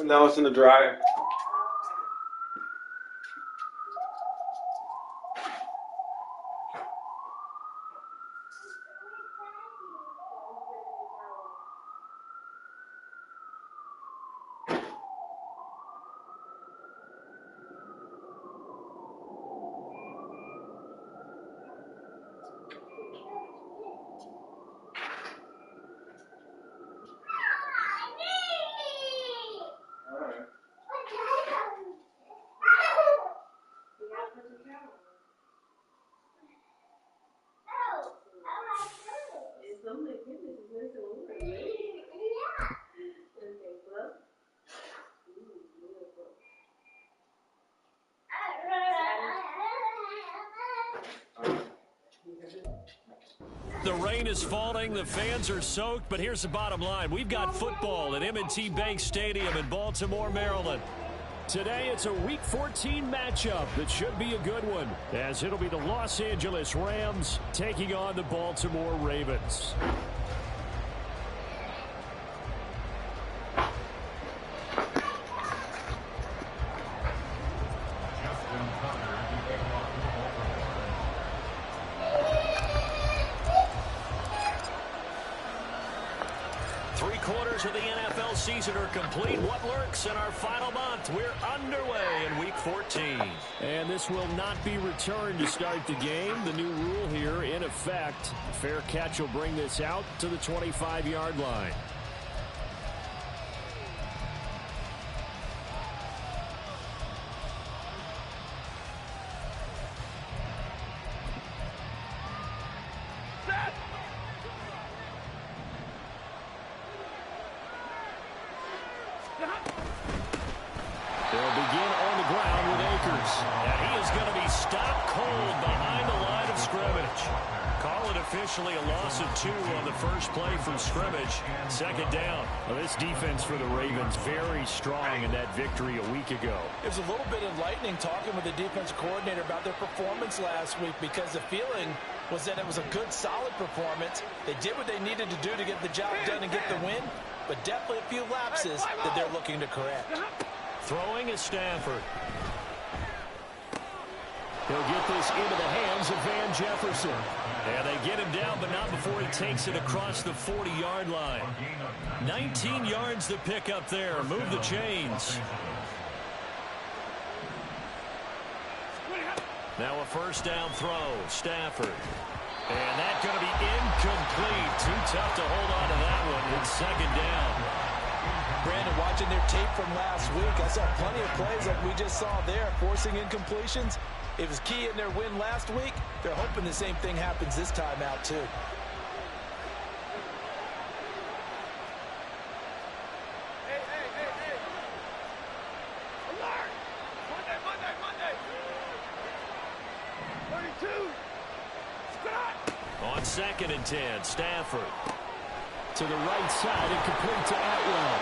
Now it's in the dryer. The rain is falling, the fans are soaked, but here's the bottom line. We've got football at M&T Bank Stadium in Baltimore, Maryland. Today it's a Week 14 matchup that should be a good one, as it'll be the Los Angeles Rams taking on the Baltimore Ravens. Of the NFL season are complete. What lurks in our final month? We're underway in Week 14. And this will not be returned to start the game. The new rule here in effect. Fair catch will bring this out to the 25-yard line. Officially a loss of 2 on the first play from scrimmage. Second down. Well, this defense for the Ravens very strong in that victory a week ago. It was a little bit enlightening talking with the defensive coordinator about their performance last week, because the feeling was that it was a good, solid performance. They did what they needed to do to get the job done and get the win, but definitely a few lapses that they're looking to correct. Throwing is Stafford. He'll get this into the hands of Van Jefferson. And they get him down, but not before he takes it across the 40-yard line. 19 yards to pick up there. Move the chains. Now a first down throw. Stafford. And that's going to be incomplete. Too tough to hold on to that one. It's second down. Brandon, watching their tape from last week, I saw plenty of plays like we just saw there, forcing incompletions. It was key in their win last week. They're hoping the same thing happens this time out, too. Hey. Alert! Monday. 32. Scott! On 2nd and 10, Stafford. To the right side and complete to Atwell.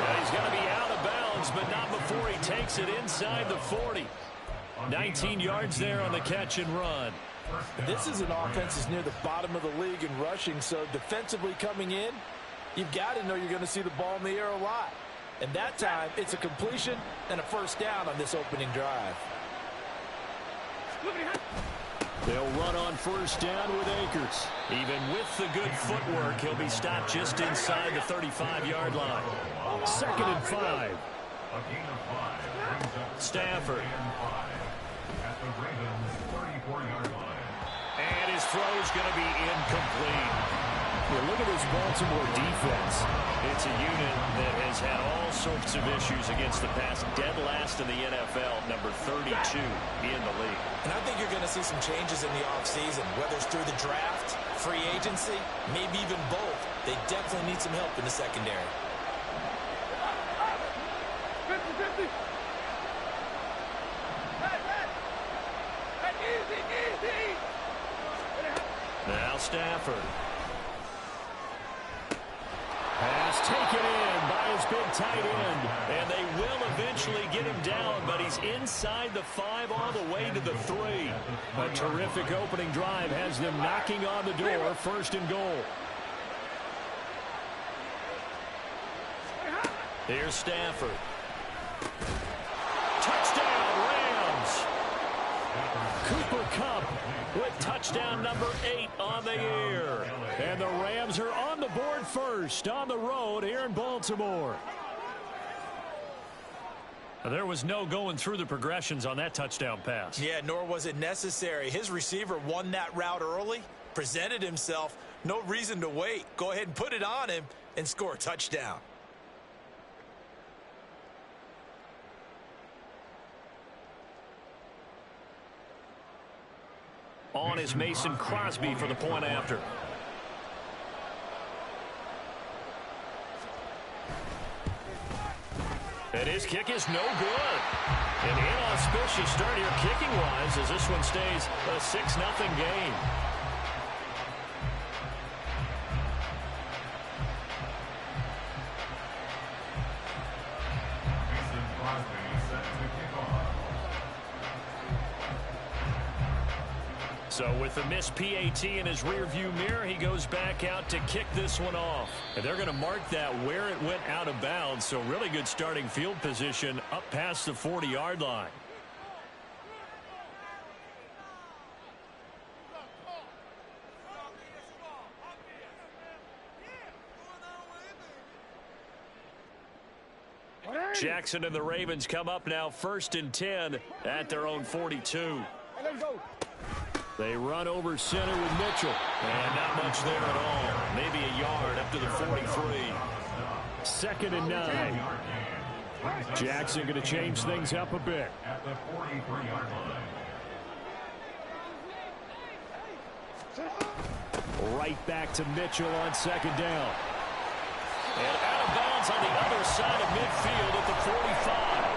And he's going to be out of bounds, but not before he takes it inside the 40. 19 yards there on the catch and run. This is an offense that's near the bottom of the league in rushing, so defensively coming in, you've got to know you're going to see the ball in the air a lot. And that time, it's a completion and a first down on this opening drive. They'll run on first down with Akers. Even with the good footwork, he'll be stopped just inside the 35-yard line. 2nd and 5. Stafford. And his throw is going to be incomplete. Well, look at this Baltimore defense. It's a unit that has had all sorts of issues against the pass. Dead last in the NFL, number 32 in the league. And I think you're going to see some changes in the offseason, whether it's through the draft, free agency, maybe even both. They definitely need some help in the secondary. 50-50. Easy. Now Stafford. Pass taken in by his big tight end. And they will eventually get him down, but he's inside the 5 all the way to the 3. A terrific opening drive has them knocking on the door. 1st and goal. Here's Stafford. Touchdown, Rams. Cooper Kupp with touchdown number 8 on the year. And the Rams are on the board first on the road here in Baltimore. There was no going through the progressions on that touchdown pass. Yeah, nor was it necessary. His receiver won that route early, presented himself. No reason to wait. Go ahead and put it on him and score a touchdown. On is Mason Crosby for the point after. And his kick is no good. An inauspicious start here kicking-wise as this one stays a 6-0 game. So with the missed PAT in his rearview mirror, he goes back out to kick this one off. And they're going to mark that where it went out of bounds. So really good starting field position up past the 40-yard line. Jackson and the Ravens come up now 1st and 10 at their own 42. They run over center with Mitchell. And not much there at all. Maybe a yard up to the 43. 2nd and 9. Jackson going to change things up a bit. At the 43-yard line. Right back to Mitchell on 2nd down. And out of bounds on the other side of midfield at the 45.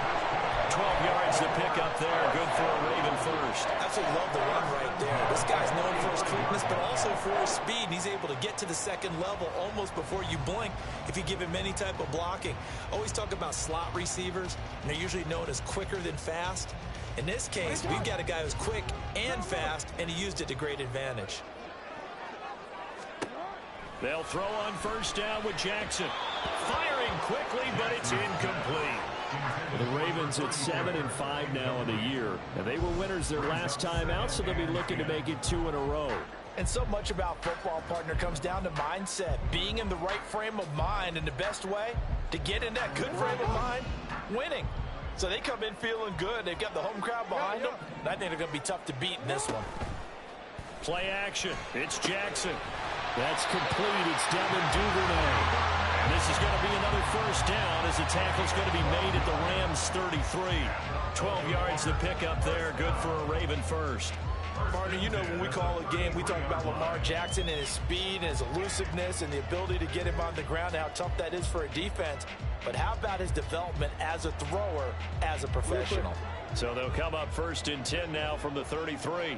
12 yards to pick up there. Good for a Raven first. Absolutely love the run right there. This guy's known for his quickness, but also for his speed. And he's able to get to the 2nd level almost before you blink if you give him any type of blocking. Always talk about slot receivers, and they're usually known as quicker than fast. In this case, we've got a guy who's quick and fast, and he used it to great advantage. They'll throw on 1st down with Jackson. Firing quickly, but it's incomplete. The Ravens at 7-5 now in the year. And they were winners their last time out, so they'll be looking to make it 2 in a row. And so much about football, partner, comes down to mindset. Being in the right frame of mind, and the best way to get in that good frame of mind, winning. So they come in feeling good. They've got the home crowd behind them. And I think they're going to be tough to beat in this one. Play action. It's Jackson. That's complete. It's Devin Duvernay. And this is going to be another 1st down as the tackle's going to be made at the Rams 33. 12 yards to pick up there. Good for a Raven first. Partner, you know when we call a game, we talk about Lamar Jackson and his speed and his elusiveness and the ability to get him on the ground, how tough that is for a defense. But how about his development as a thrower, as a professional? So they'll come up 1st and 10 now from the 33.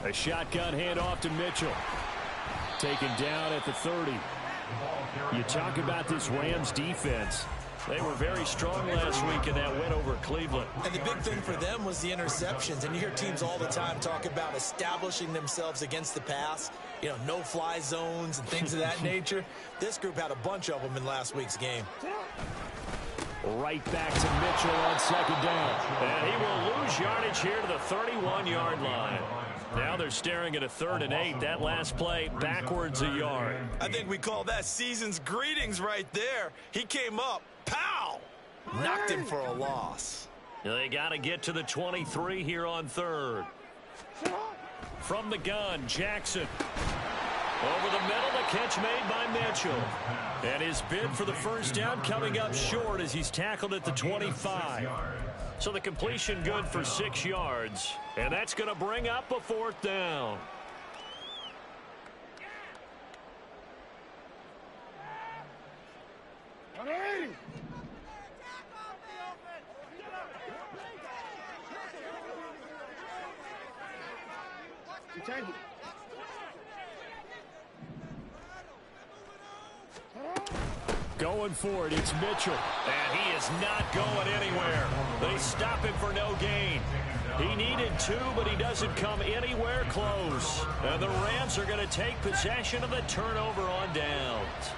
A shotgun handoff to Mitchell. Taken down at the 30. You talk about this Rams defense. They were very strong last week in that win over Cleveland. And the big thing for them was the interceptions. And you hear teams all the time talk about establishing themselves against the pass. You know, no-fly zones and things of that nature. This group had a bunch of them in last week's game. Right back to Mitchell on 2nd down. And he will lose yardage here to the 31-yard line. Now they're staring at a 3rd and 8. That last play backwards a yard. I think we call that season's greetings right there. He came up, pow! Knocked him for a loss. They got to get to the 23 here on 3rd. From the gun, Jackson. Over the middle, the catch made by Mitchell. And his bid for the 1st down coming up short as he's tackled at the 25. So the completion good for 6 yards. And that's going to bring up a 4th down. Change it. Going for it, it's Mitchell. And he is not going anywhere. They stop him for no gain. He needed 2, but he doesn't come anywhere close. And the Rams are going to take possession of the turnover on downs.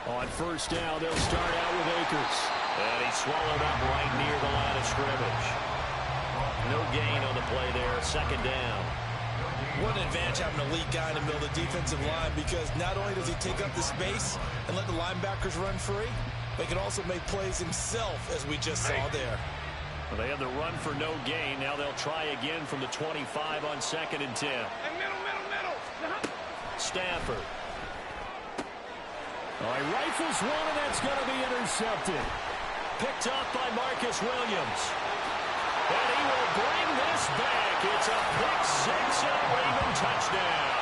On first down, they'll start out with Akers. And he swallowed up right near the line of scrimmage. No gain on the play there, second down. What an advantage having an elite guy in the middle of the defensive line, because not only does he take up the space and let the linebackers run free, but he can also make plays himself, as we just saw there. Well, they had the run for no gain. Now they'll try again from the 25 on 2nd and 10. Middle. Stafford. All right, rifles one, and that's going to be intercepted. Picked off by Marcus Williams. And he will bring this back. It's a pick 6 and a Raven touchdown.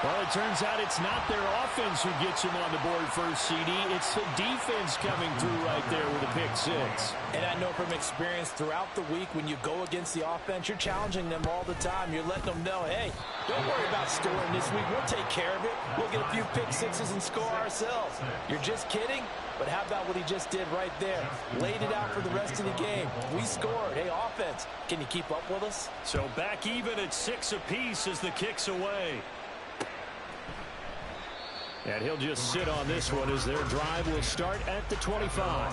Well, it turns out it's not their offense who gets him on the board first, CD. It's the defense coming through right there with a pick 6. And I know from experience throughout the week, when you go against the offense, you're challenging them all the time. You're letting them know, hey, don't worry about scoring this week. We'll take care of it. We'll get a few pick 6s and score ourselves. You're just kidding? But how about what he just did right there? Laid it out for the rest of the game. We scored. Hey, offense, can you keep up with us? So back even at 6 apiece as the kick's away. And he'll just sit on this one as their drive will start at the 25.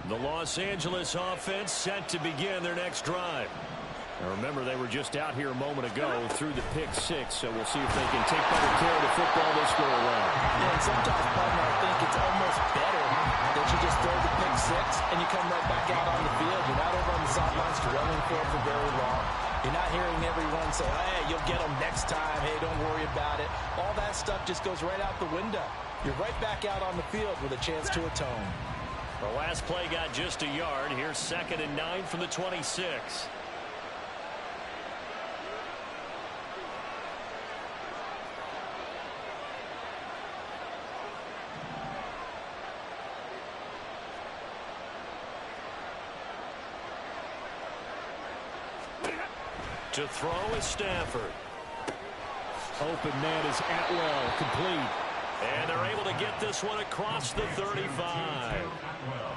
The Los Angeles offense set to begin their next drive. Now remember, they were just out here a moment ago through the pick 6, so we'll see if they can take better care of the football this go around. Yeah, and sometimes, partner, I think it's almost better that you just throw the pick 6 and you come right back out on the field. You're not over on the sidelines dwelling for it for very long. You're not hearing everyone say, hey, you'll get them next time. Hey, don't worry about it. All that stuff just goes right out the window. You're right back out on the field with a chance to atone. The last play got just a yard. Here's 2nd and 9 from the 26. To throw is Stafford. Open man is Atwell, complete. And they're able to get this one across the 35.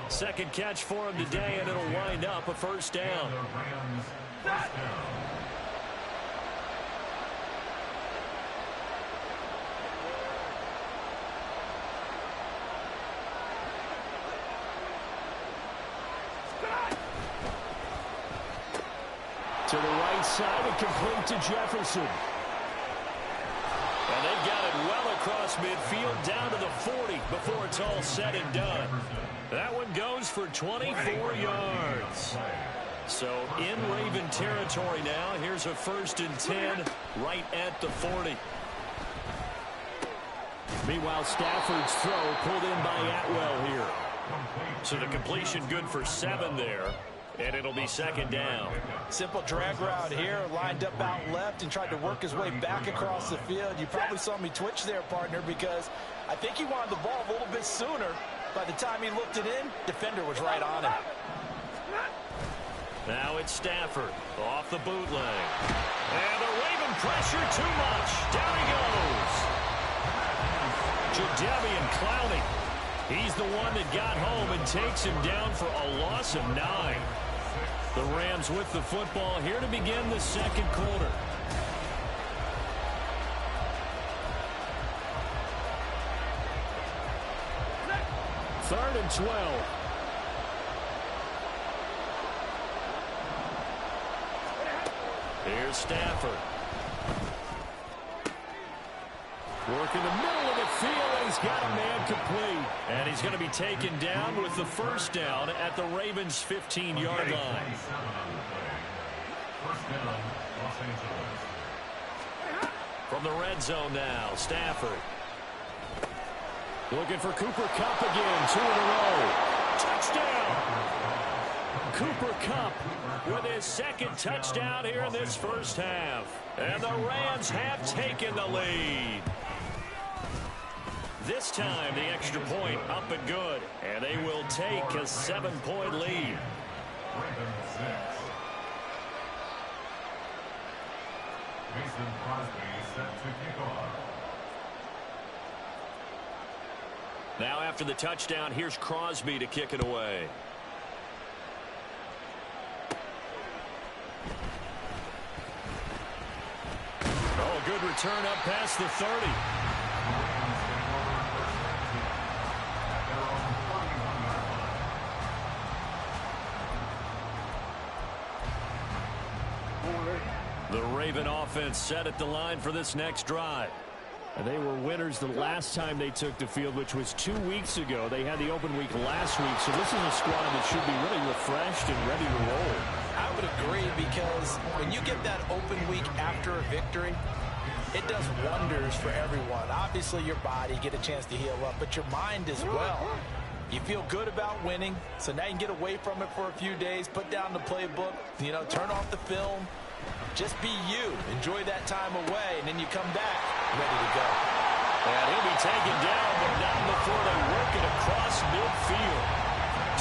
Second catch for him today, and it'll wind up a first down. To the right side and complete to Jefferson. And they've got it well across midfield down to the 40 before it's all said and done. That one goes for 24 yards. So in Raven territory now. Here's a 1st and 10 right at the 40. Meanwhile, Stafford's throw pulled in by Atwell here. So the completion good for 7 there. And it'll be 2nd down. Simple drag route here, lined up out left and tried to work his way back across the field. You probably saw me twitch there, partner, because I think he wanted the ball a little bit sooner. By the time he looked it in, defender was right on him. Now it's Stafford off the bootleg. And the Raven pressure too much. Down he goes. Jadeveon Clowney. He's the one that got home and takes him down for a loss of 9. The Rams with the football here to begin the second quarter. Third and 12. Here's Stafford. Work in the middle of the field, and he's got a man complete. And he's going to be taken down with the first down at the Ravens' 15-yard line. From the red zone now, Stafford. Looking for Cooper Kupp again, 2 in a row. Touchdown! Cooper Kupp with his second touchdown here in this first half. And the Rams have taken the lead. This time, the extra point up and good. And they will take a 7-point lead. Ravens 6. Mason Crosby set to kick off. Now after the touchdown, here's Crosby to kick it away. Oh, good return up past the 30. The Raven offense set at the line for this next drive. And they were winners the last time they took the field, which was 2 weeks ago. They had the open week last week, so this is a squad that should be really refreshed and ready to roll. I would agree, because when you get that open week after a victory, it does wonders for everyone. Obviously, your body, get a chance to heal up, but your mind as well. You feel good about winning, so now you can get away from it for a few days, put down the playbook, turn off the film. Just be you. Enjoy that time away, and then you come back ready to go. And he'll be taken down, but not before they work it across midfield.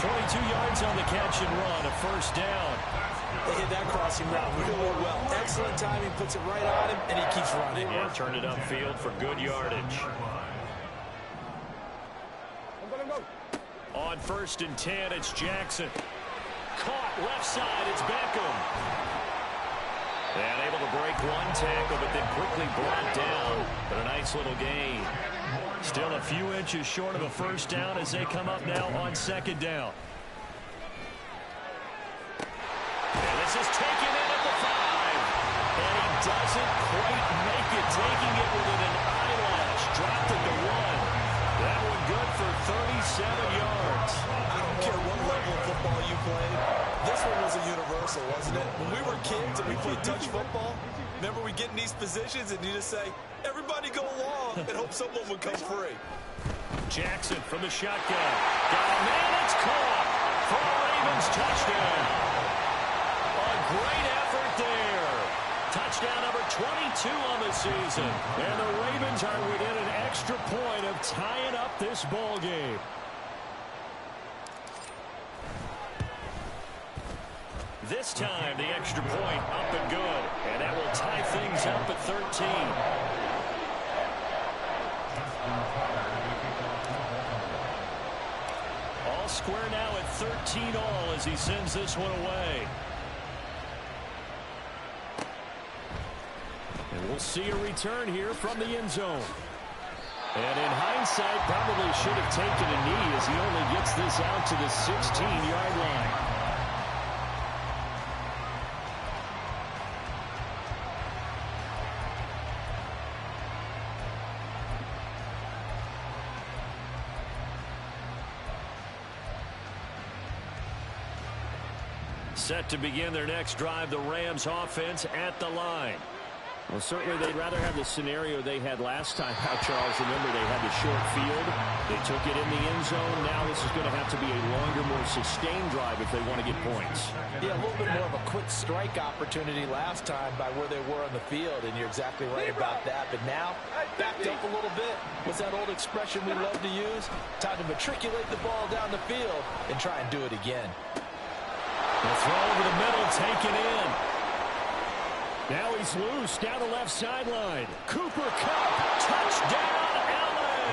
22 yards on the catch and run, a first down. They hit that crossing route really well. Excellent timing, puts it right on him, and he keeps running. And turn it upfield for good yardage. On 1st and 10, it's Jackson. Caught left side, it's Beckham. And able to break one tackle, but then quickly brought down. But a nice little gain. Still a few inches short of a first down as they come up now on 2nd down. And this is taken in at the 5. And he doesn't quite make it, taking it within an eyelash. Dropped at the 1. That one good for 37 yards. I don't care what level of football you played. This one was a universal, wasn't it? When we were kids and we played touch football, remember we get in these positions and you just say, everybody go along, and hope someone would come free. Jackson from the shotgun. Got a man, it's caught for a Ravens touchdown. A great effort there. Touchdown number 22 on the season. And the Ravens are within an extra point of tying up this ball game. This time, the extra point up and good. And that will tie things up at 13. All square now at 13 all as he sends this one away. And we'll see a return here from the end zone. And in hindsight, probably should have taken a knee as he only gets this out to the 16-yard line. Set to begin their next drive, the Rams offense at the line. Well, certainly they'd rather have the scenario they had last time out, Charles. Remember, they had the short field. They took it in the end zone. Now this is going to have to be a longer, more sustained drive if they want to get points. Yeah, a little bit more of a quick strike opportunity last time by where they were on the field, and you're exactly right about that. But now, backed up a little bit. What's that old expression we love to use? Time to matriculate the ball down the field and try and do it again. The throw over the middle, taken in. Now he's loose down the left sideline. Cooper Kupp, touchdown, LA!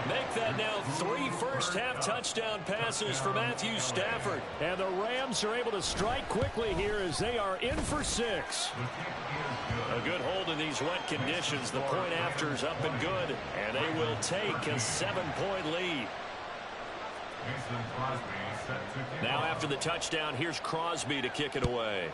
Make that now 3 first-half touchdown passes for Matthew Stafford. And the Rams are able to strike quickly here as they are in for 6. A good hold in these wet conditions. The point after is up and good. And they will take a 7-point lead. Now after the touchdown, here's Crosby to kick it away.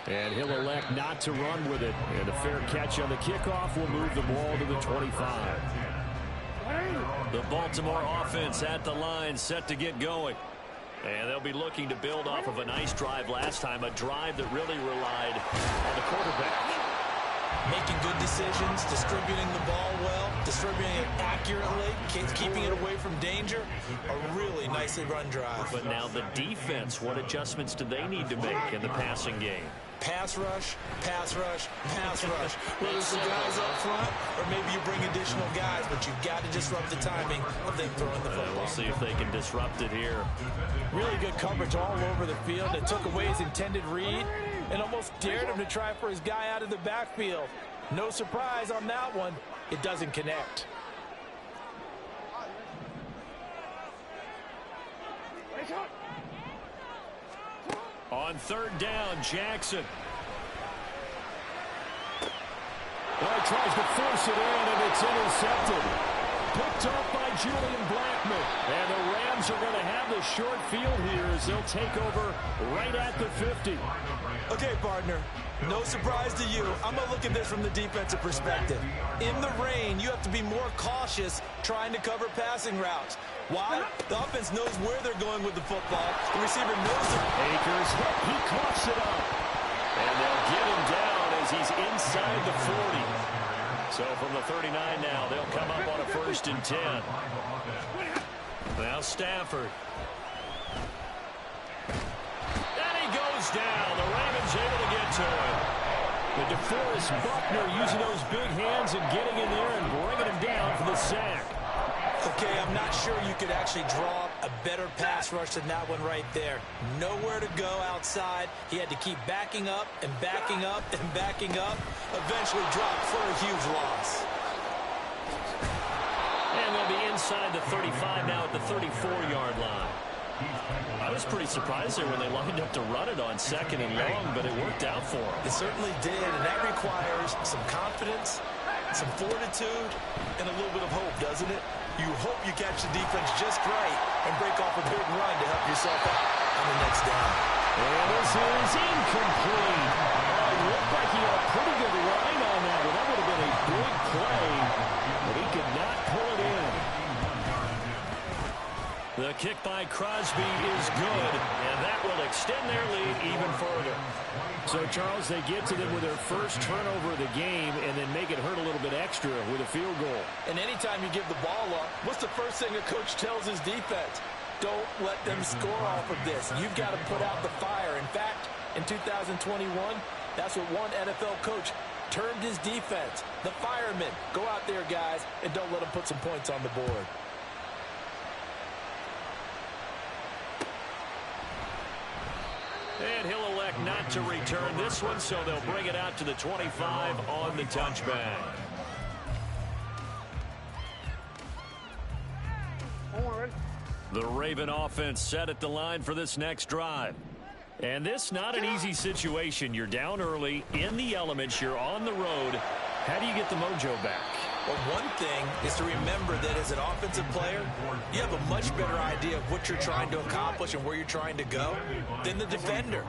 And he'll elect not to run with it. And a fair catch on the kickoff will move the ball to the 25. The Baltimore offense at the line, set to get going. And they'll be looking to build off of a nice drive last time, a drive that really relied on the quarterback. making good decisions, distributing the ball well, distributing it accurately, keeping it away from danger. A really nicely run drive. But now the defense, what adjustments do they need to make in the passing game? Pass rush, pass rush, pass rush. Whether it's the guys up front or maybe you bring additional guys, but you've got to disrupt the timing of them throwing the football. We'll see if they can disrupt it here. Really good coverage all over the field. It took away his intended read and almost dared him to try for his guy out of the backfield. No surprise on that one. It doesn't connect. On third down, Jackson. Well, he tries to force it in, and it's intercepted. Picked up by Julian Blackman. And the Rams are going to have the short field here as they'll take over right at the 50. Okay, partner. No surprise to you. I'm going to look at this from the defensive perspective. In the rain, you have to be more cautious trying to cover passing routes. Why? The offense knows where they're going with the football. The receiver knows it. Akers, he coughs it up. And they'll get him down as he's inside the 40. So from the 39 now, they'll come up on a 1st and 10. Now Stafford. And he goes down. The Ravens able to get to him. But DeForest Buckner using those big hands and getting in there and bringing him down for the sack. Okay, I'm not sure you could actually draw a better pass rush than that one right there. Nowhere to go outside. He had to keep backing up and backing up and backing up. Eventually dropped for a huge loss. And they'll be inside the 35 now at the 34-yard line. I was pretty surprised there when they lined up to run it on 2nd and long, but it worked out for them. It certainly did, and that requires some confidence, some fortitude, and a little bit of hope, doesn't it? You hope you catch the defense just right and break off a big run to help yourself out on the next down. And this is incomplete. It looked like he had a pretty good line on that one. That would have been a big play, but he could not pull it in. The kick by Crosby is good, and that will extend their lead even further. So, Charles, they get to them with their first turnover of the game and then make it hurt a little bit extra with a field goal. And anytime you give the ball up, what's the first thing a coach tells his defense? Don't let them score off of this. You've got to put out the fire. In fact, in 2021, that's what one NFL coach termed his defense. The firemen. Go out there, guys, and don't let them put some points on the board. And he'll elect not to return this one, so they'll bring it out to the 25 on the touchback. The Raven offense set at the line for this next drive. And this not an easy situation. You're down early, in the elements, you're on the road. How do you get the mojo back? Well, one thing is to remember that as an offensive player, you have a much better idea of what you're trying to accomplish and where you're trying to go than the defender.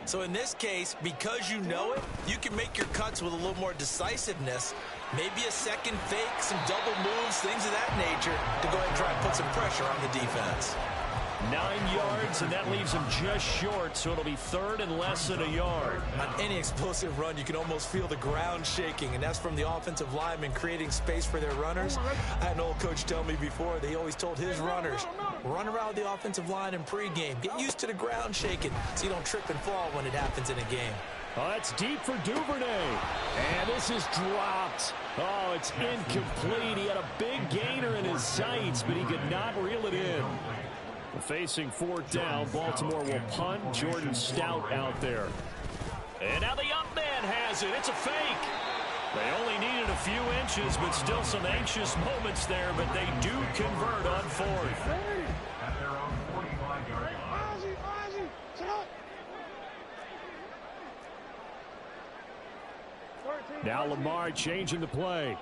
So in this case, because you know it, you can make your cuts with a little more decisiveness, maybe a second fake, some double moves, things of that nature, to go ahead and try and put some pressure on the defense. 9 yards, and that leaves him just short, so it'll be 3rd and less than a yard. On any explosive run, you can almost feel the ground shaking, and that's from the offensive linemen creating space for their runners. I had an old coach tell me before, they always told his runners, run around the offensive line in pregame. Get used to the ground shaking so you don't trip and fall when it happens in a game. Oh, that's deep for Duvernay. And this is dropped. Oh, it's incomplete. He had a big gainer in his sights, but he could not reel it in. Facing 4th down, Baltimore will punt. Jordan Stout out there. And now the up man has it. It's a fake. They only needed a few inches, but still some anxious moments there, but they do convert on 4th. At their own 45-yard line. Now Lamar changing the play.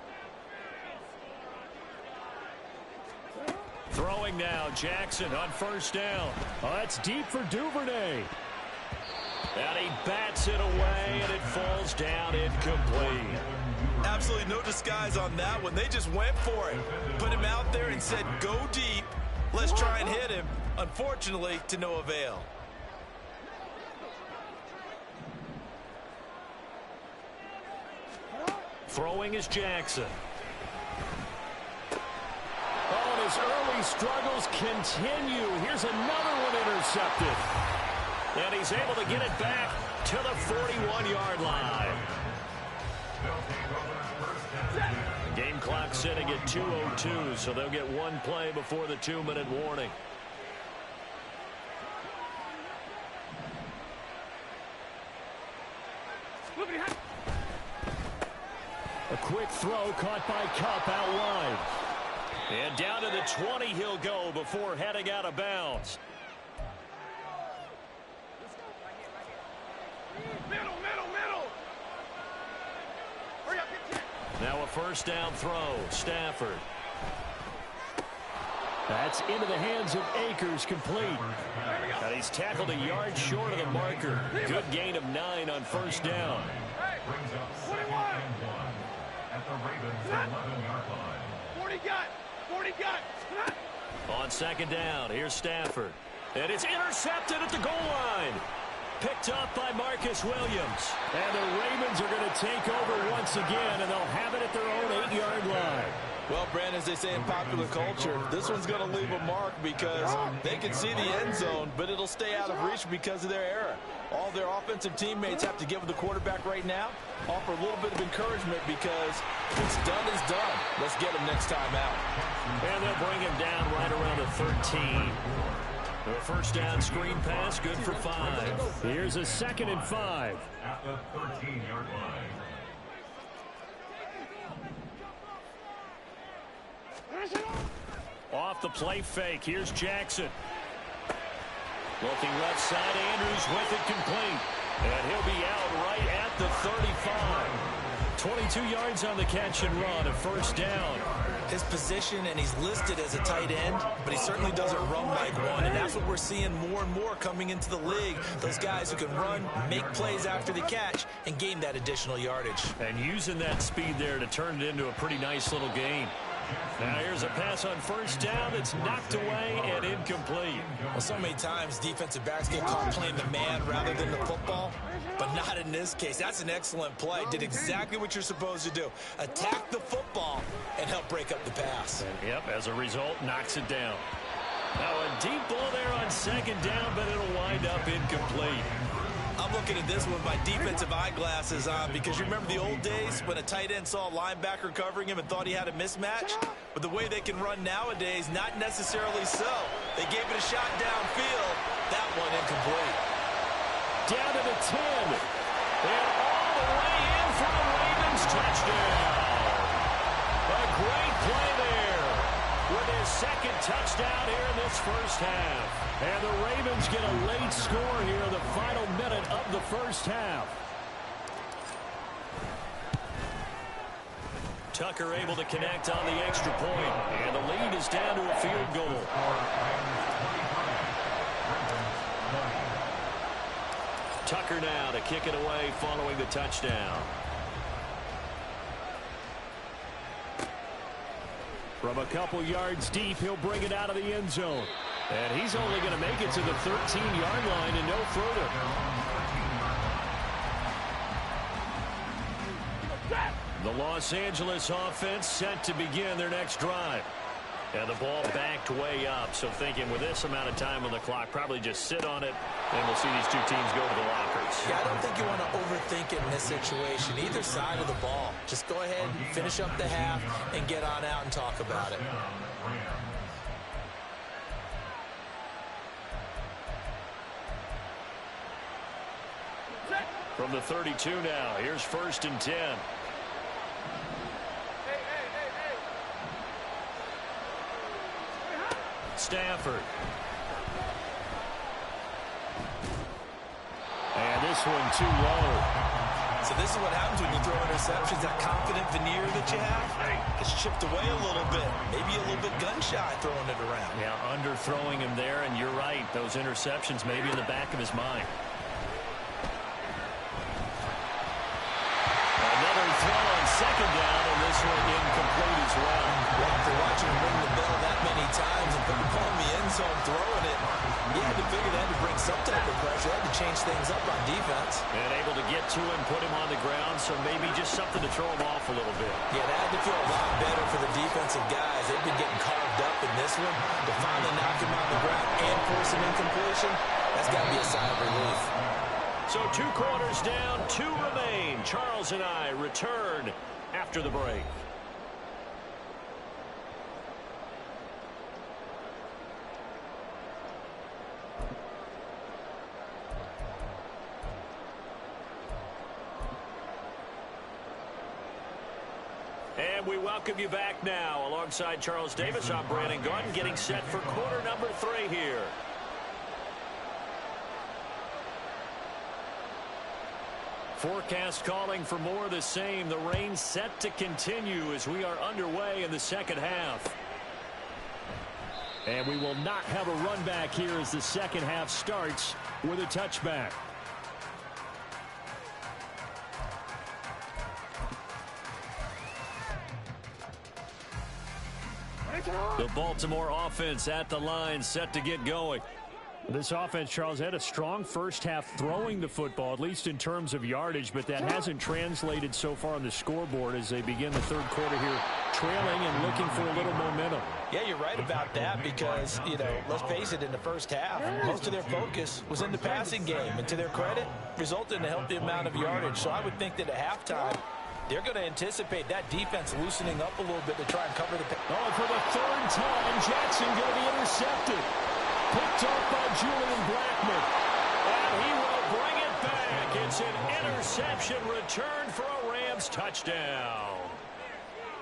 Throwing now, Jackson on 1st down. Oh, that's deep for Duvernay. And he bats it away, and it falls down incomplete. Absolutely no disguise on that one. They just went for it. Put him out there and said, go deep. Let's try and hit him. Unfortunately, to no avail. Throwing is Jackson. Oh, and his early struggles continue. Here's another one intercepted. And he's able to get it back to the 41-yard line. The game clock sitting at 2:02, so they'll get one play before the 2-minute warning. A quick throw caught by Kupp out wide. And down to the 20 he'll go before heading out of bounds. Middle. Hurry up, get checked. Now a first down throw. Stafford. That's into the hands of Akers, complete. And he's tackled a yard short of the marker. Good gain of 9 on first down. Brings up 21. At the Ravens' 11-yard line. 40 got. On second down, here's Stafford. And it's intercepted at the goal line. Picked up by Marcus Williams. And the Ravens are going to take over once again, and they'll have it at their own 8-yard line. Well, Brandon, as they say in popular culture, this one's going to leave a mark because they can see the end zone, but it'll stay out of reach because of their error. All their offensive teammates have to give the quarterback right now, offer a little bit of encouragement because what's done is done. Let's get him next time out. And they'll bring him down right around the 13. A first down screen pass, good for 5. Here's a 2nd and 5. At the 13-yard line. Off the play fake, here's Jackson. Looking left side, Andrews with it complete. And he'll be out right at the 35. 22 yards on the catch and run, a first down. His position, and he's listed as a tight end, but he certainly doesn't run like one, and that's what we're seeing more and more coming into the league. Those guys who can run, make plays after the catch, and gain that additional yardage. And using that speed there to turn it into a pretty nice little game. Now here's a pass on first down that's knocked away and incomplete. Well, so many times defensive backs get caught playing the man rather than the football, but not in this case. That's an excellent play. Did exactly what you're supposed to do. Attack the football and help break up the pass. And, yep, as a result, knocks it down. Now a deep ball there on second down, but it'll wind up incomplete. I'm looking at this with my defensive eyeglasses on because you remember the old days when a tight end saw a linebacker covering him and thought he had a mismatch? But the way they can run nowadays, not necessarily so. They gave it a shot downfield. That one incomplete. Down to the 10. And all the way in for the Ravens. Touchdown. A great play there with his 2nd touchdown here in this first half. And the Ravens get a late score here in the final minute of the first half. Tucker able to connect on the extra point. And the lead is down to a field goal. Tucker now to kick it away following the touchdown. From a couple yards deep, he'll bring it out of the end zone. And he's only going to make it to the 13-yard line and no further. The Los Angeles offense set to begin their next drive. And the ball backed way up, so thinking with this amount of time on the clock, probably just sit on it, and we'll see these two teams go to the lockers. Yeah, I don't think you want to overthink it in this situation. Either side of the ball. Just go ahead and finish up the half and get on out and talk about it. From the 32 now, here's 1st and 10. Stafford. And this one too low. So this is what happens when you throw interceptions. That confident veneer that you have gets chipped away a little bit. Maybe a little bit gun-shy throwing it around. Yeah, underthrowing him there, and you're right. Those interceptions maybe in the back of his mind. Another throw on second down, and this unfortunately incomplete as well. Well, after watching him ring the bell that many times and put the ball in the end zone throwing it, you had to figure they had to bring some type of pressure. They had to change things up on defense. And able to get to him, put him on the ground, so maybe just something to throw him off a little bit. Yeah, that had to feel a lot better for the defensive guys. They've been getting carved up in this one. To finally knock him on the ground and force an incompletion, that's got to be a sigh of relief. So 2 quarters down, 2 remain. Charles and I return after the break. And we welcome you back now. Alongside Charles Davis, I'm Brandon Gaudin, getting set for quarter number 3 here. Forecast calling for more of the same. The rain set to continue as we are underway in the second half. And we will not have a run back here as the second half starts with a touchback. The Baltimore offense at the line, set to get going. This offense, Charles, had a strong first half throwing the football, at least in terms of yardage, but that hasn't translated so far on the scoreboard as they begin the third quarter here, trailing and looking for a little momentum. Yeah, you're right about that because, you know, let's face it, in the first half, most of their focus was in the passing game. And to their credit, resulted in a healthy amount of yardage. So I would think that at halftime, they're going to anticipate that defense loosening up a little bit to try and cover the pass. Oh, for the third time, Jackson going to be intercepted. Picked off by Julian Blackman. And he will bring it back. It's an interception return for a Rams touchdown.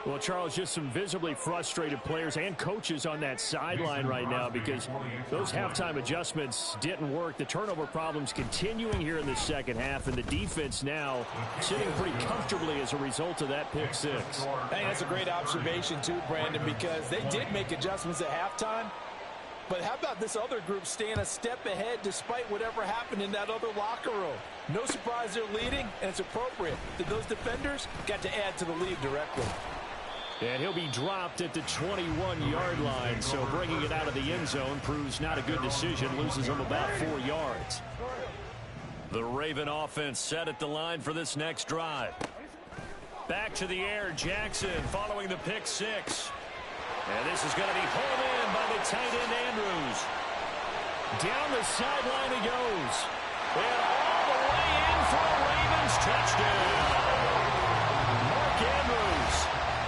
Well, Charles, just some visibly frustrated players and coaches on that sideline right now because those halftime adjustments didn't work. The turnover problems continuing here in the second half, and the defense now sitting pretty comfortably as a result of that pick six. I think that's a great observation, too, Brandon, because they did make adjustments at halftime. But how about this other group staying a step ahead despite whatever happened in that other locker room? No surprise they're leading, and it's appropriate that those defenders got to add to the lead directly. And he'll be dropped at the 21-yard line, so bringing it out of the end zone proves not a good decision, loses him about 4 yards. The Raven offense set at the line for this next drive. Back to the air, Jackson following the pick six. And this is going to be hauled in by the tight end Andrews. Down the sideline he goes. And all the way in for a Ravens touchdown. Mark Andrews,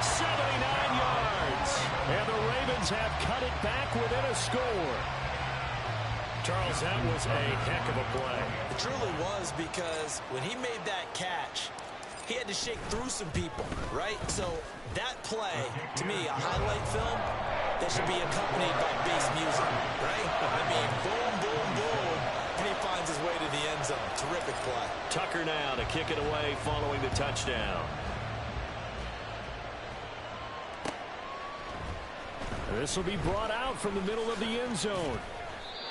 79 yards. And the Ravens have cut it back within a score. Charles, that was a heck of a play. It truly was, because when he made that catch, he had to shake through some people, right? So that play, to me, a highlight film that should be accompanied by bass music, right? I mean, boom, boom, boom, and he finds his way to the end zone. Terrific play. Tucker now to kick it away following the touchdown. This will be brought out from the middle of the end zone.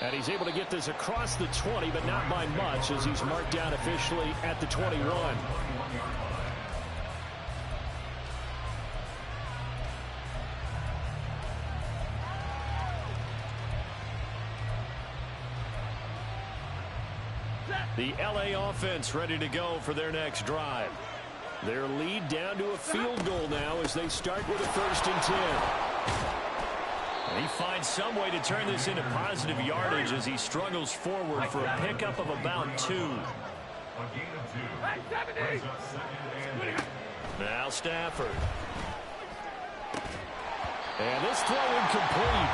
And he's able to get this across the 20, but not by much, as he's marked down officially at the 21. The LA offense ready to go for their next drive. Their lead down to a field goal now as they start with a 1st and 10. And he finds some way to turn this into positive yardage as he struggles forward for a pickup of about 2. Now Stafford. And this throw incomplete.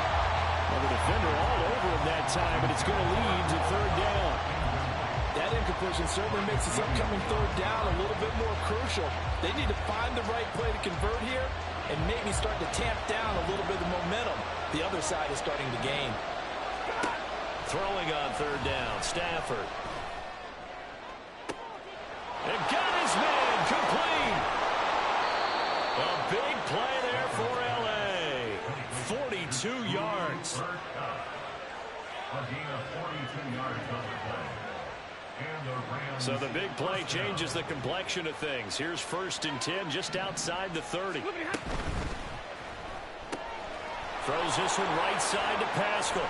Well, the defender all over him that time, but it's going to lead to 3rd down. That incompletion certainly makes this upcoming 3rd down a little bit more crucial. They need to find the right play to convert here and maybe start to tamp down a little bit of momentum. The other side is starting to gain. Throwing on 3rd down, Stafford. And got his man complete. A big play there for LA. 42 yards. A gain of 42 yards on the play. So the big play changes the complexion of things. Here's 1st and 10 just outside the 30. Throws this one right side to Pascal.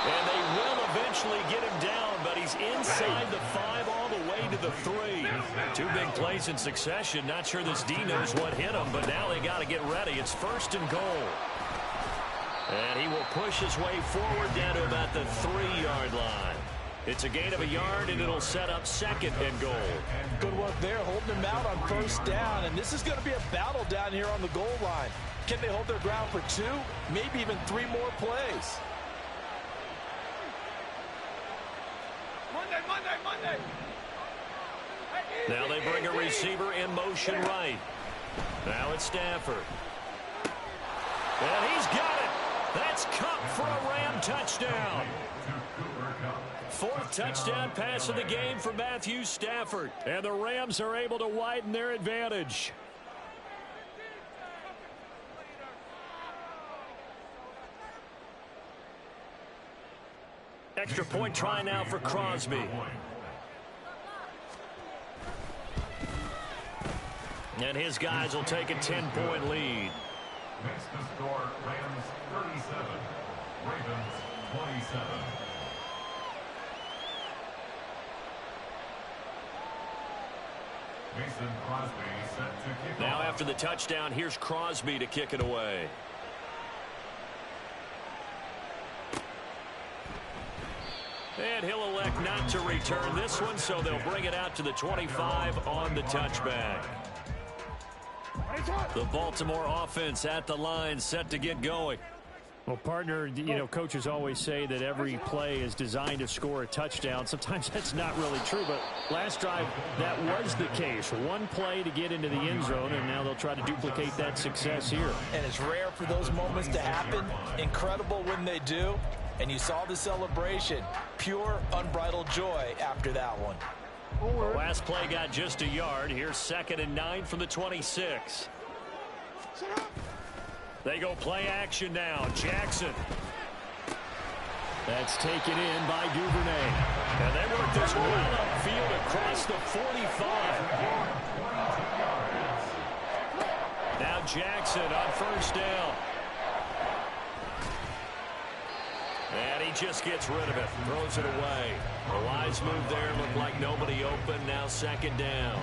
And they will eventually get him down, but he's inside the 5 all the way to the 3. 2 big plays in succession. Not sure this D knows what hit him, but now they got to get ready. It's 1st and goal. And he will push his way forward down to about the 3-yard line. It's a gain of a yard, and it'll set up 2nd and goal. Good work there, holding him out on 1st down. And this is going to be a battle down here on the goal line. Can they hold their ground for 2, maybe even 3 more plays? Monday. Now they bring a receiver in motion right. Now it's Stafford. And he's got it. That's Cup for a Ram touchdown. 4th touchdown pass of the game for Matthew Stafford. And the Rams are able to widen their advantage. Extra point try now for Crosby. And his guys will take a 10-point lead. Makes the score Rams 37, Ravens 27. Mason Crosby set to kick Now off. after the touchdown, here's Crosby to kick it away. And he'll elect not to return this one, so they'll bring it out to the 25 on the touchback. The Baltimore offense at the line, set to get going. Well, partner, coaches always say that every play is designed to score a touchdown. Sometimes that's not really true, but last drive, that was the case. One play to get into the end zone, and now they'll try to duplicate that success here. And it's rare for those moments to happen. Incredible when they do. And you saw the celebration. Pure, unbridled joy after that one. The last play got just a yard. Here's 2nd and 9 from the 26. They go play action now. Jackson. That's taken in by Duvernay. And they work this well upfield across the 45. Now Jackson on 1st down. And he just gets rid of it. Throws it away. A wise move there. Looked like nobody open. Now 2nd down.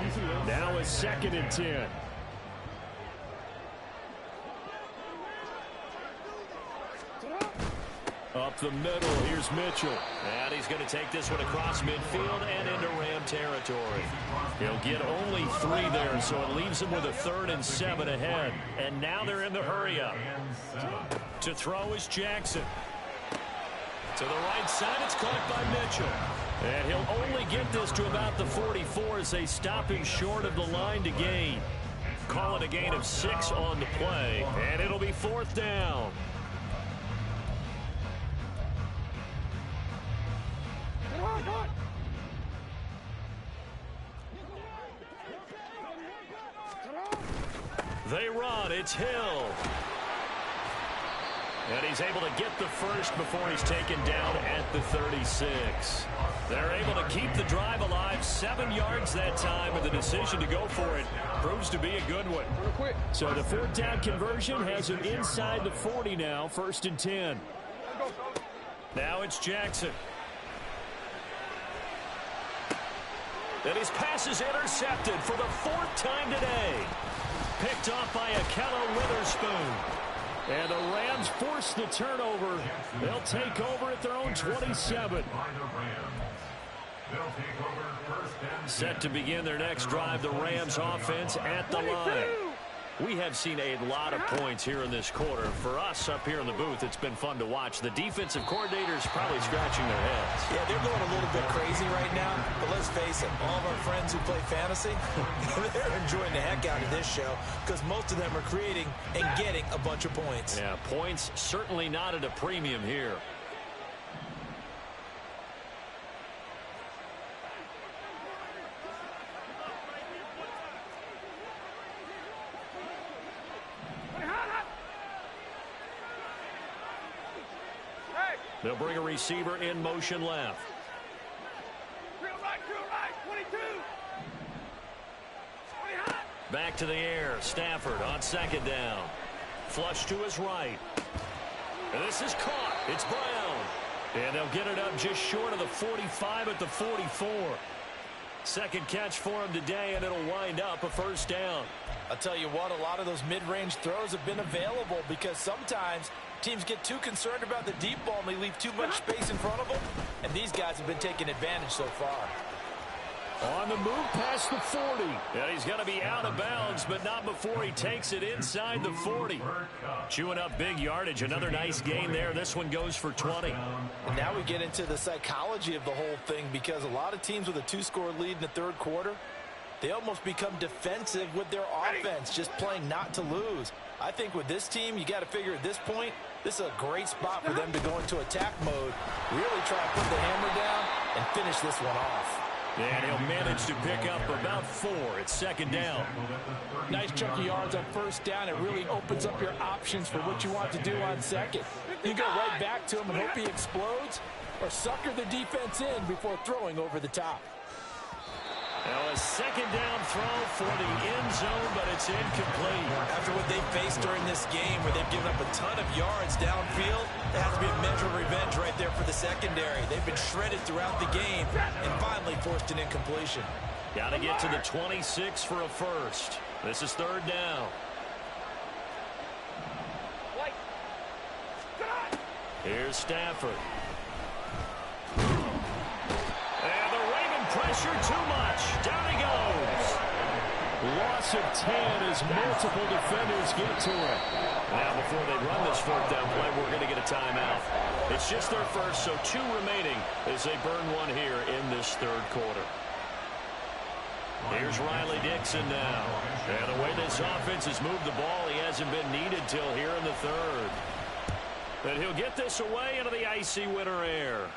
Now it's 2nd and 10. Up the middle, here's Mitchell. And he's going to take this one across midfield and into Ram territory. He'll get only 3 there, so it leaves him with a 3rd and 7 ahead. And now they're in the hurry-up. To throw is Jackson. To the right side, it's caught by Mitchell. And he'll only get this to about the 44 as they stop him short of the line to gain. Call it a gain of 6 on the play, and it'll be 4th down. They run. It's Hill. And he's able to get the first before he's taken down at the 36. They're able to keep the drive alive. 7 yards that time, and the decision to go for it proves to be a good one. So the 4th down conversion has him inside the 40 now. 1st and 10. Now it's Jackson. And his pass is intercepted for the 4th time today. Picked off by Akello Witherspoon. And the Rams force the turnover. They'll take over at their own 27. Set to begin their next drive, the Rams offense at the line. We have seen a lot of points here in this quarter. For us up here in the booth, it's been fun to watch. The defensive coordinators probably scratching their heads. Yeah, they're going a little bit crazy right now. But let's face it, all of our friends who play fantasy, they're enjoying the heck out of this show because most of them are creating and getting a bunch of points. Yeah, points certainly not at a premium here. They'll bring a receiver in motion left. Back to the air. Stafford on second down. Flush to his right. And this is caught. It's Brown. And they'll get it up just short of the 45 at the 44. Second catch for him today, and it'll wind up a first down. I'll tell you what, a lot of those mid-range throws have been available because sometimes teams get too concerned about the deep ball and they leave too much space in front of them, and these guys have been taking advantage so far. On the move past the 40. And he's going to be out of bounds, but not before he takes it inside the 40. Chewing up big yardage. Another nice gain there. This one goes for 20. And now we get into the psychology of the whole thing because a lot of teams with a 2-score lead in the third quarter, they almost become defensive with their offense, just playing not to lose. I think with this team, you got to figure at this point, this is a great spot for them to go into attack mode, really try to put the hammer down and finish this one off. And he'll manage to pick up about 4. It's second down. Nice chunk of yards on first down. It really opens up your options for what you want to do on second. You go right back to him and hope he explodes, or sucker the defense in before throwing over the top. Now a second down throw for the end zone, but it's incomplete. After what they faced during this game where they've given up a ton of yards downfield, there has to be a measure of revenge right there for the secondary. They've been shredded throughout the game and finally forced an incompletion. Got to get to the 26 for a first. This is third down. Here's Stafford. And the Raven pressure too much. Down he goes. Loss of 10 as multiple defenders get to it. Now before they run this fourth down play, we're going to get a timeout. It's just their first, so 2 remaining as they burn one here in this third quarter. Here's Riley Dixon now. And the way this offense has moved the ball, he hasn't been needed till here in the third. But he'll get this away into the icy winter air.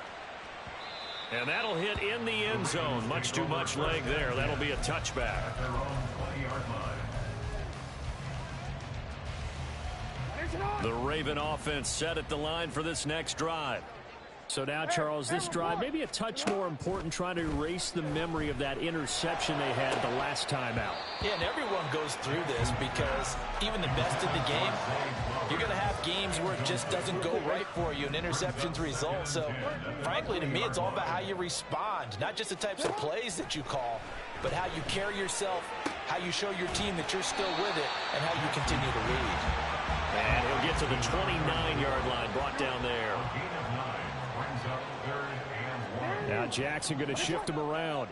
And that'll hit in the end zone. Much too much leg there. That'll be a touchback. The Raven offense set at the line for this next drive. So now, Charles, this drive maybe a touch more important, trying to erase the memory of that interception they had the last time out. Yeah, and everyone goes through this because even the best in the game, you're going to have games where it just doesn't go right for you and interceptions result. So, frankly, to me, it's all about how you respond, not just the types of plays that you call, but how you carry yourself, how you show your team that you're still with it, and how you continue to lead. And he'll get to the 29-yard line, brought down there. Now Jackson going to shift him around.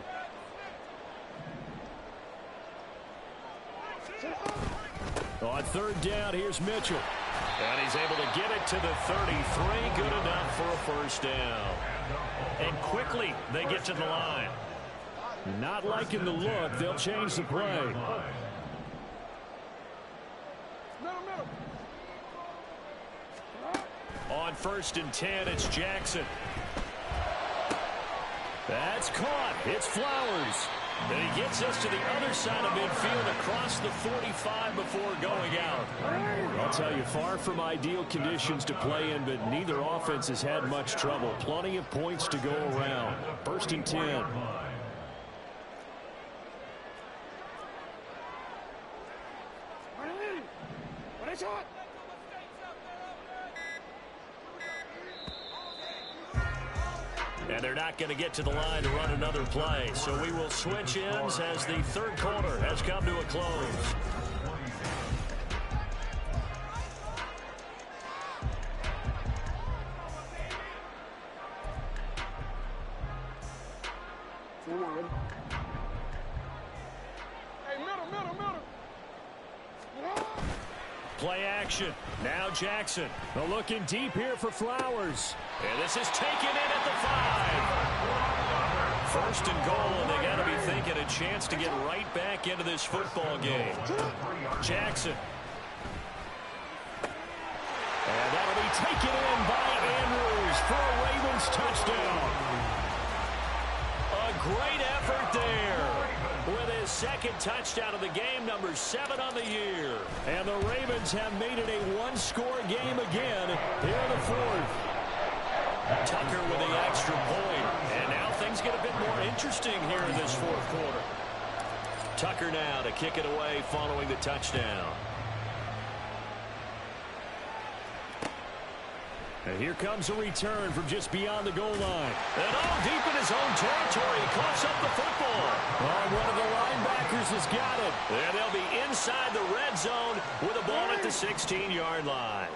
On third down, here's Mitchell. And he's able to get it to the 33. Good enough for a first down. And quickly they get to the line. Not liking the look. They'll change the play. On first and 10, it's Jackson. That's caught. It's Flowers. And he gets us to the other side of midfield across the 45 before going out. I'll tell you, far from ideal conditions to play in, but neither offense has had much trouble. Plenty of points to go around. First and 10. And they're not going to get to the line to run another play. So we will switch ends as the third quarter has come to a close. Play action. Now Jackson. Looking deep here for Flowers. And this is taken in at the 5. First and goal, and they got to be thinking a chance to get right back into this football game. Jackson. And that'll be taken in by Andrews for a Ravens touchdown. A great effort there. With his second touchdown of the game, number 7 on the year. And the Ravens have made it a one-score game again here in the fourth. Tucker with the extra point. And now things get a bit more interesting here in this fourth quarter. Tucker now to kick it away following the touchdown. And here comes a return from just beyond the goal line. And all deep in his own territory. He coughs up the football. Oh, one of the linebackers has got it. And they'll be inside the red zone with a ball at the 16-yard line.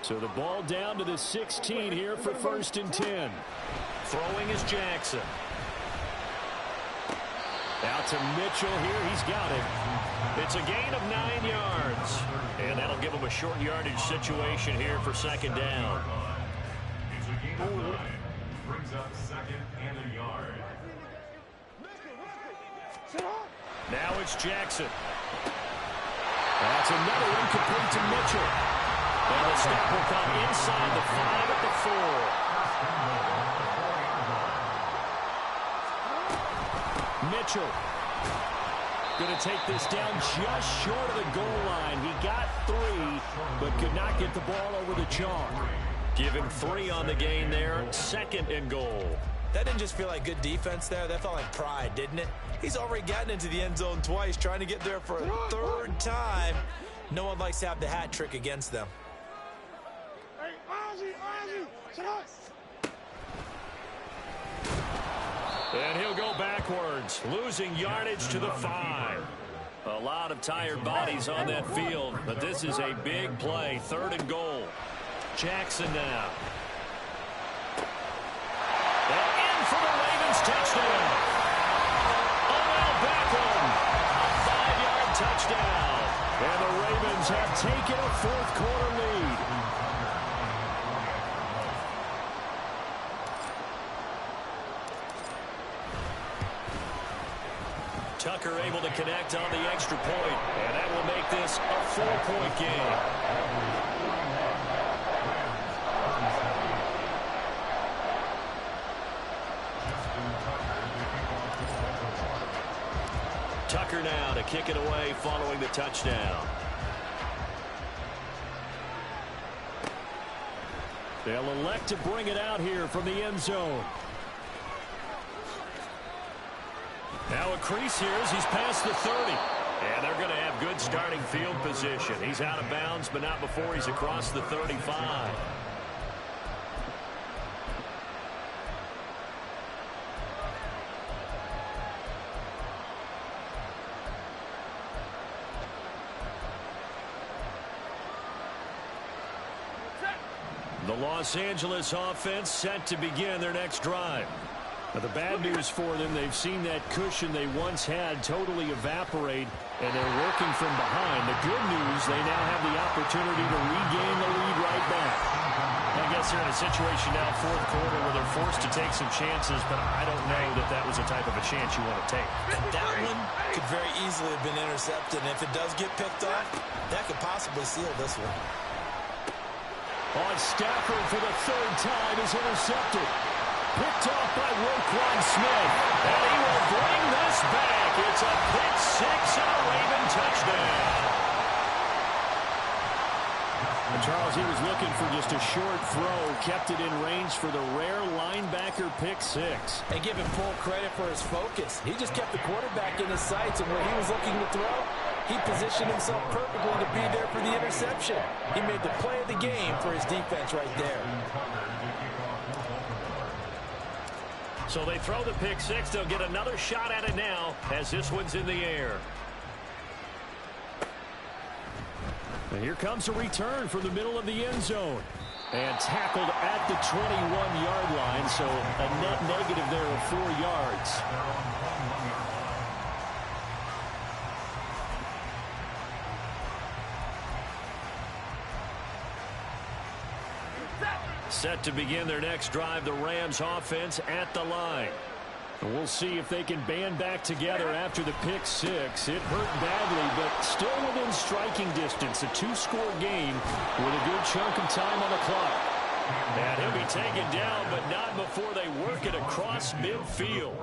So the ball down to the 16 here for 1st and 10. Throwing is Jackson. Out to Mitchell here. He's got it. It's a gain of 9 yards. And that'll give him a short yardage situation here for 2nd down. It's a gain of 9. Brings up 2nd and a yard. Now it's Jackson. That's another one complete to Mitchell. And the stop will come inside the 5 at the 4. Mitchell going to take this down just short of the goal line. He got 3, but could not get the ball over the chalk. Give him 3 on the gain there. 2nd and goal. That didn't just feel like good defense there. That felt like pride, didn't it? He's already gotten into the end zone twice, trying to get there for a 3rd time. No one likes to have the hat trick against them. And he'll go backwards, losing yardage to the 5. A lot of tired bodies on that field, but this is a big play. 3rd and goal. Jackson now. And in for the Ravens touchdown. Odell Beckham. A 5-yard touchdown. And the Ravens have taken a 4th quarter lead. Tucker able to connect on the extra point, and that will make this a 4-point game. Tucker now to kick it away following the touchdown. They'll elect to bring it out here from the end zone. Now a crease here as he's past the 30. And they're going to have good starting field position. He's out of bounds, but not before he's across the 35. The Los Angeles offense set to begin their next drive. Now the bad news for them, they've seen that cushion they once had totally evaporate, and they're working from behind. The good news, they now have the opportunity to regain the lead right back. I guess they're in a situation now, 4th quarter, where they're forced to take some chances, but I don't know that that was the type of a chance you want to take. That one could very easily have been intercepted, and if it does get picked off, that could possibly seal this one. On Stafford for the 3rd time is intercepted. Picked off by Roquan Smith. And he will bring this back. It's a pick 6 and a Raven touchdown. And Charles, he was looking for just a short throw. Kept it in range for the rare linebacker pick 6. And give him full credit for his focus. He just kept the quarterback in his sights, and where he was looking to throw, he positioned himself perfectly to be there for the interception. He made the play of the game for his defense right there. So they throw the pick 6. They'll get another shot at it now as this one's in the air. And here comes a return from the middle of the end zone. And tackled at the 21-yard line, so a net negative there of 4 yards. Set to begin their next drive, the Rams offense at the line. And we'll see if they can band back together after the pick 6. It hurt badly, but still within striking distance. A 2-score game with a good chunk of time on the clock. And he'll be taken down, but not before they work it across midfield.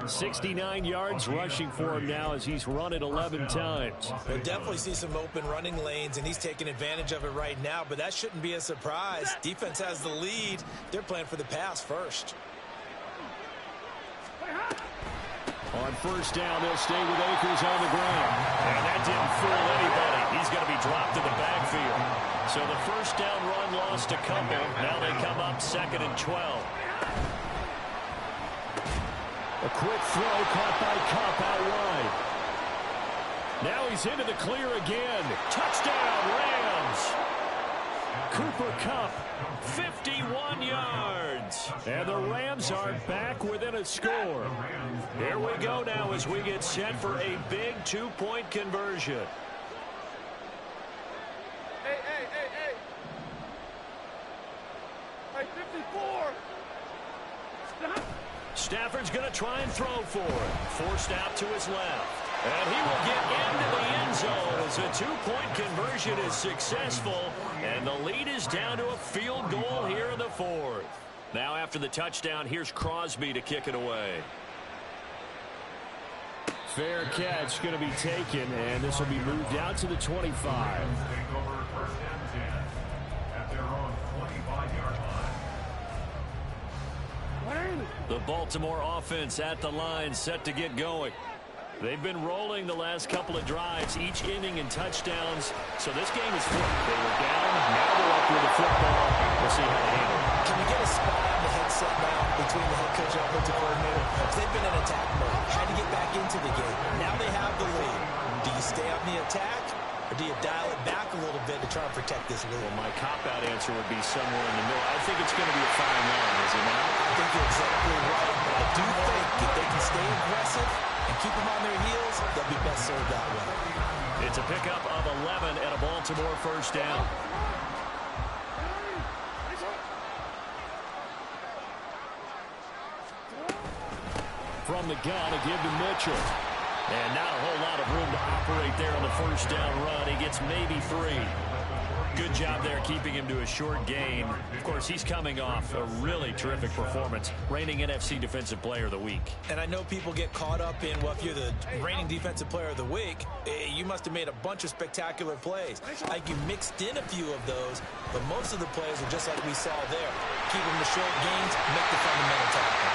69 yards rushing for him now as he's run it 11 times. We'll definitely see some open running lanes, and he's taking advantage of it right now, but that shouldn't be a surprise. Defense has the lead. They're playing for the pass first. On first down, they'll stay with Akers on the ground. And that didn't fool anybody. He's going to be dropped in the backfield. So the first down run lost a couple. Now they come up 2nd and 12. A quick throw caught by Kupp out wide. Now he's into the clear again. Touchdown, Rams. Cooper Kupp, 51 yards. And the Rams are back within a score. Here we go now as we get set for a big 2-point conversion. Hey, 54. Stop. Stafford's going to try and throw for it. Forced out to his left. And he will get into the end zone as a 2-point conversion is successful. And the lead is down to a field goal here in the 4th. Now after the touchdown, here's Crosby to kick it away. Fair catch going to be taken, and this will be moved out to the 25. Take over 1st and 10 at their own 25-yard line. The Baltimore offense at the line, set to get going. They've been rolling the last couple of drives, each inning in touchdowns. So this game is flipped. They were down, now they're up with the football. We'll see how they handle it. Can we get a spot on the headset now between the head coach and offensive coordinator? They've been in attack mode, trying to get back into the game. Now they have the lead. Do you stay on the attack, or do you dial it back a little bit to try and protect this lead? Well, my cop-out answer would be somewhere in the middle. I think it's going to be a fine line, is it not? I think you're exactly right, but I do think if they can stay aggressive and keep them on their heels, they'll be best served that way. It's a pickup of 11 and a Baltimore first down. From the gun, a give to Mitchell. And not a whole lot of room to operate there on the first down run. He gets maybe 3. Good job there keeping him to a short gain. Of course, he's coming off a really terrific performance, reigning NFC Defensive Player of the Week. And I know people get caught up in, well, if you're the reigning Defensive Player of the Week, you must have made a bunch of spectacular plays. Like you mixed in a few of those, but most of the plays are just like we saw there. Keep them to short gains, make the fundamental tackle.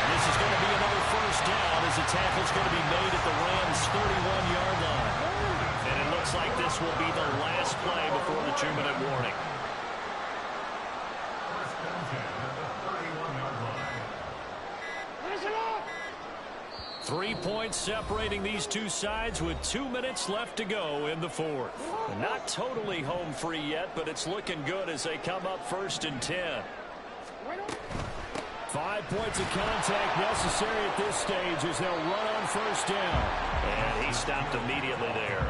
And this is going to be another first down as the tackle's going to be made at the Rams' 31-yard line. And it looks like this will be the last play before the 2-minute warning. 3 points separating these two sides with 2 minutes left to go in the 4th. And not totally home free yet, but it's looking good as they come up 1st and 10. 5 points of contact necessary at this stage as they'll run on first down. And he stopped immediately there.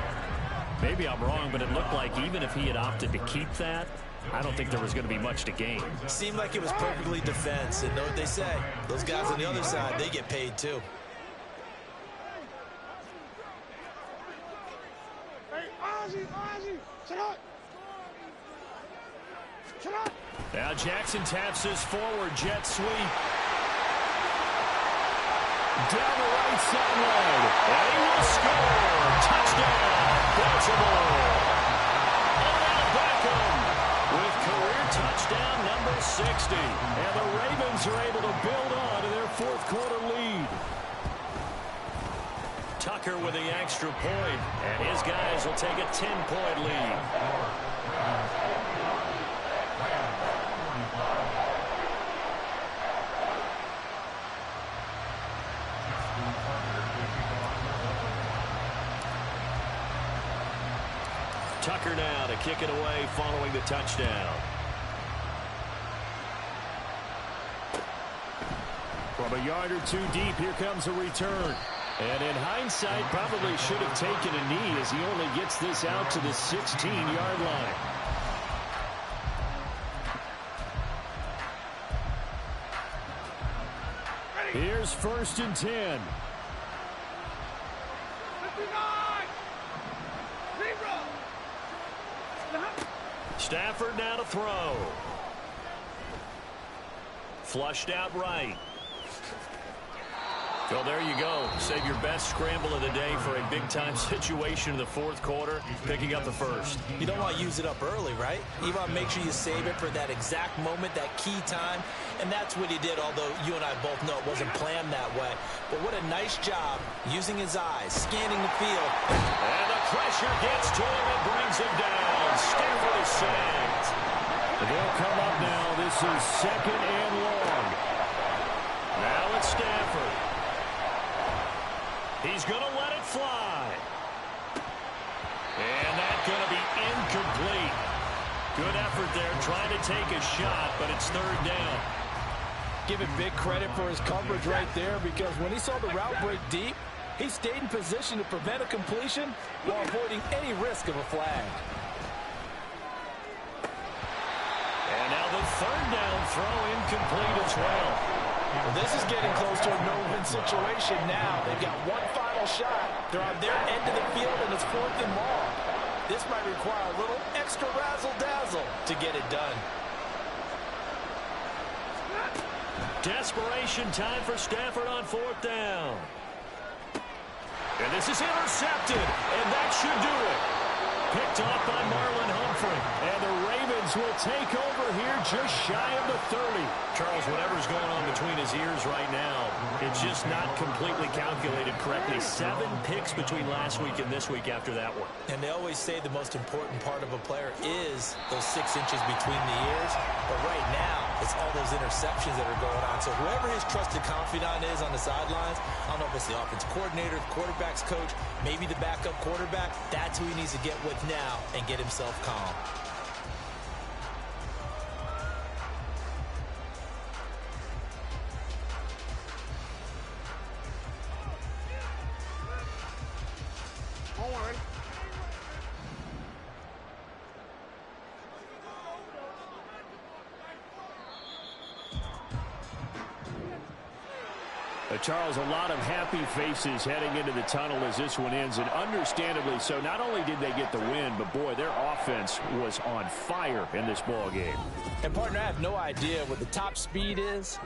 Maybe I'm wrong, but it looked like even if he had opted to keep that, I don't think there was going to be much to gain. Seemed like it was perfectly defense. And know what they say? Those guys on the other side, they get paid too. Now Jackson taps his forward jet sweep. Down the right sideline. And he will score. Touchdown, Baltimore. Odell Beckham with career touchdown number 60. And the Ravens are able to build on to their 4th quarter lead. Tucker with the extra point, and his guys will take a 10-point lead. Tucker now to kick it away following the touchdown. From a yard or 2 deep, here comes a return. And in hindsight, probably should have taken a knee as he only gets this out to the 16-yard line. Here's 1st and 10. 59! Zebra! Stafford now to throw. Flushed out right. Well, there you go. Save your best scramble of the day for a big-time situation in the fourth quarter, picking up the first. You don't want to use it up early, right? You want to make sure you save it for that exact moment, that key time, and that's what he did, although you and I both know it wasn't planned that way. But what a nice job using his eyes, scanning the field. And the pressure gets to him and brings him down. Stafford is sacked. They'll come up now. This is 2nd and long. Now it's Stafford. He's going to let it fly. And that's going to be incomplete. Good effort there trying to take a shot, but it's 3rd down. Give him big credit for his coverage right there, because when he saw the route break deep, he stayed in position to prevent a completion while avoiding any risk of a flag. And now the 3rd down throw incomplete as well. Well, this is getting close to a no-win situation now. They've got one final shot. They're on their end of the field, and it's 4th and long. This might require a little extra razzle-dazzle to get it done. Desperation time for Stafford on 4th down. And this is intercepted, and that should do it. Picked off by Marlon Humphrey. And the Ravens will take over here just shy of the 30. Charles, whatever's going on between his ears right now, it's just not completely calculated correctly. 7 picks between last week and this week after that one. And they always say the most important part of a player is those 6 inches between the ears. But right now, it's all those interceptions that are going on. So whoever his trusted confidant is on the sidelines, I don't know if it's the offensive coordinator, the quarterback's coach, maybe the backup quarterback, that's who he needs to get with now and get himself calm. Charles, a lot of happy faces heading into the tunnel as this one ends, and understandably so. Not only did they get the win, but boy, their offense was on fire in this ball game. And partner, I have no idea what the top speed is.